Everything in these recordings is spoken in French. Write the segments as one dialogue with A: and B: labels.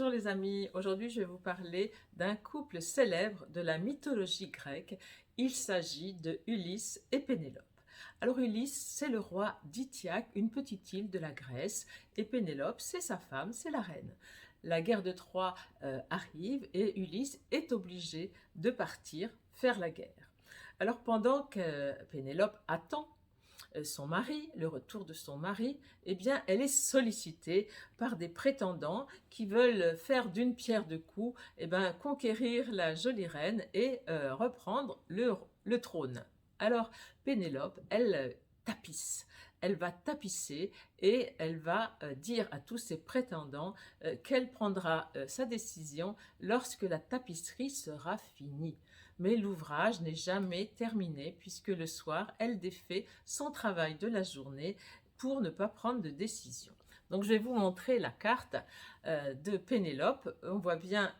A: Bonjour les amis, aujourd'hui je vais vous parler d'un couple célèbre de la mythologie grecque. Il s'agit de Ulysse et Pénélope. Alors Ulysse, c'est le roi d'Ithique, une petite île de la Grèce, et Pénélope, c'est sa femme, c'est la reine. La guerre de Troie arrive et Ulysse est obligé de partir faire la guerre. Alors pendant que Pénélope attend son mari, le retour de son mari, eh bien, elle est sollicitée par des prétendants qui veulent faire d'une pierre deux coups, eh bien, conquérir la jolie reine et reprendre le trône. Alors, Pénélope, elle tapisse. Elle va tapisser et elle va dire à tous ses prétendants qu'elle prendra sa décision lorsque la tapisserie sera finie. Mais l'ouvrage n'est jamais terminé puisque le soir, elle défait son travail de la journée pour ne pas prendre de décision. Donc je vais vous montrer la carte de Pénélope. On voit bien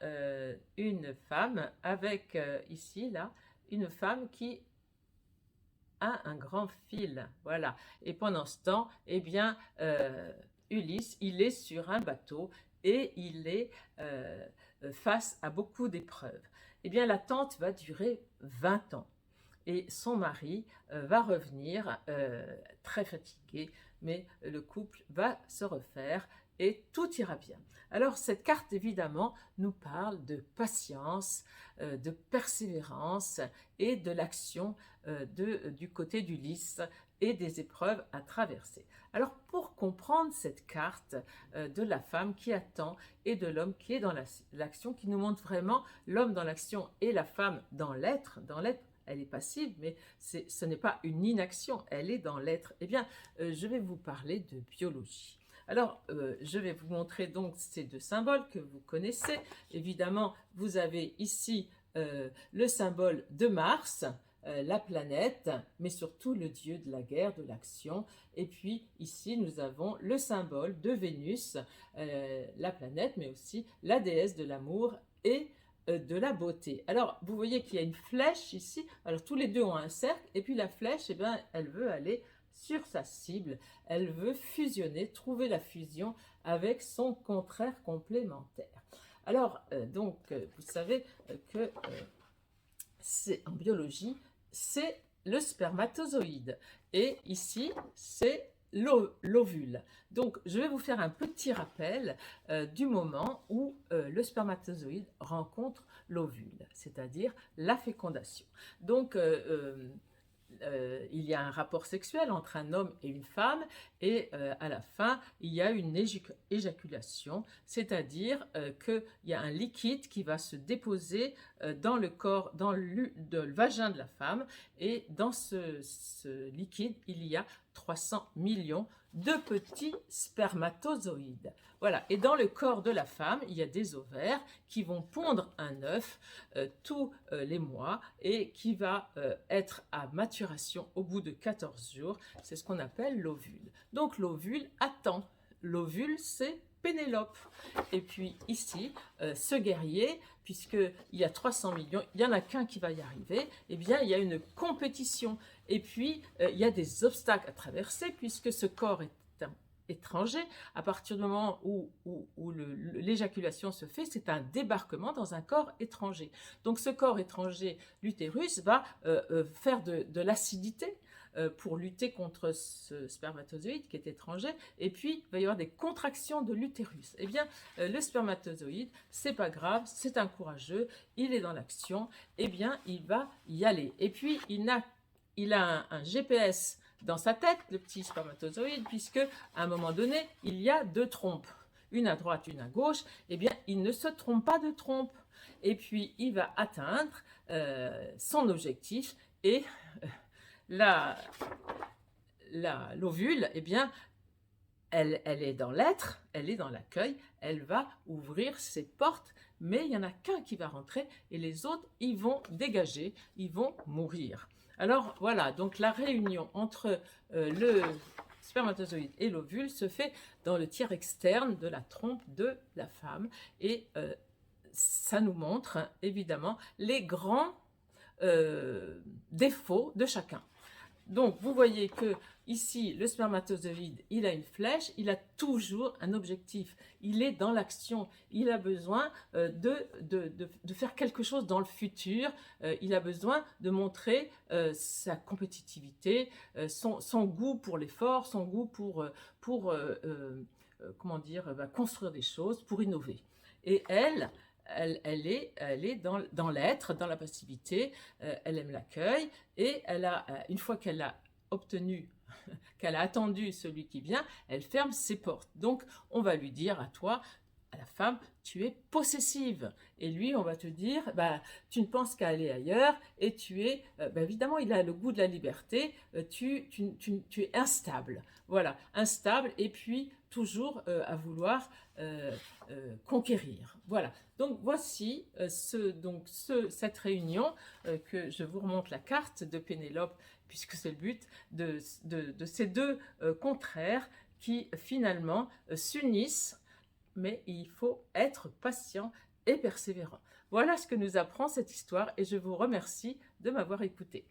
A: une femme avec ici, là, une femme qui a un grand fil. Voilà. Et pendant ce temps, eh bien, Ulysse, il est sur un bateau et il est face à beaucoup d'épreuves. Eh bien, l'attente va durer 20 ans. Et son mari va revenir très fatigué, mais le couple va se refaire et tout ira bien. Alors cette carte évidemment nous parle de patience, de persévérance et de l'action du côté d'Ulysse et des épreuves à traverser. Alors pour comprendre cette carte de la femme qui attend et de l'homme qui est dans l'action, qui nous montre vraiment l'homme dans l'action et la femme dans l'être, elle est passive, mais ce n'est pas une inaction, elle est dans l'être. Eh bien, je vais vous parler de biologie. Alors, je vais vous montrer donc ces deux symboles que vous connaissez. Évidemment, vous avez ici le symbole de Mars, la planète, mais surtout le dieu de la guerre, de l'action. Et puis ici, nous avons le symbole de Vénus, la planète, mais aussi la déesse de l'amour et de la beauté. Alors, vous voyez qu'il y a une flèche ici. Alors, tous les deux ont un cercle. Et puis, la flèche, eh bien, elle veut aller sur sa cible. Elle veut fusionner, trouver la fusion avec son contraire complémentaire. Alors, vous savez que en biologie, c'est le spermatozoïde. Et ici, c'est l'ovule. Donc, je vais vous faire un petit rappel du moment où le spermatozoïde rencontre l'ovule, c'est-à-dire la fécondation. Donc, il y a un rapport sexuel entre un homme et une femme et à la fin, il y a une éjaculation, c'est-à-dire qu'il y a un liquide qui va se déposer dans le corps, dans le vagin de la femme et dans ce liquide, il y a 300 millions de petits spermatozoïdes. Voilà, et dans le corps de la femme, il y a des ovaires qui vont pondre un œuf tous les mois et qui va être à maturation au bout de 14 jours. C'est ce qu'on appelle l'ovule. Donc l'ovule attend. L'ovule, c'est Pénélope. Et puis ici, ce guerrier, puisqu'il y a 300 millions, il n'y en a qu'un qui va y arriver, eh bien il y a une compétition. Et puis, il y a des obstacles à traverser, puisque ce corps est étranger. À partir du moment où l'éjaculation se fait, c'est un débarquement dans un corps étranger. Donc ce corps étranger, l'utérus, va faire de l'acidité pour lutter contre ce spermatozoïde qui est étranger, et puis il va y avoir des contractions de l'utérus. Eh bien, le spermatozoïde, c'est pas grave, c'est un courageux, il est dans l'action, eh bien, il va y aller. Et puis, il a un GPS dans sa tête, le petit spermatozoïde, puisque à un moment donné, il y a deux trompes, une à droite, une à gauche. Eh bien, il ne se trompe pas de trompe. Et puis, il va atteindre son objectif et l'ovule, eh bien, elle est dans l'être, elle est dans l'accueil, elle va ouvrir ses portes, mais il n'y en a qu'un qui va rentrer et les autres, ils vont dégager, ils vont mourir. Alors voilà, donc la réunion entre le spermatozoïde et l'ovule se fait dans le tiers externe de la trompe de la femme et ça nous montre évidemment les grands défauts de chacun. Donc, vous voyez que ici, le spermatozoïde, il a une flèche, il a toujours un objectif. Il est dans l'action. Il a besoin de faire quelque chose dans le futur. Il a besoin de montrer sa compétitivité, son goût pour l'effort, son goût comment dire, construire des choses, pour innover. Et elle est dans l'être, dans la passivité, elle aime l'accueil, et une fois qu'elle a obtenu, qu'elle a attendu celui qui vient, elle ferme ses portes. Donc, on va lui dire à toi, à la femme, tu es possessive. Et lui, on va te dire, bah, tu ne penses qu'à aller ailleurs, et évidemment, il a le goût de la liberté, tu es instable. Voilà, instable, et puis toujours à vouloir conquérir. Voilà. Donc voici cette réunion que je vous remonte la carte de Pénélope, puisque c'est le but de ces deux contraires qui finalement s'unissent, mais il faut être patient et persévérant. Voilà ce que nous apprend cette histoire, et je vous remercie de m'avoir écouté.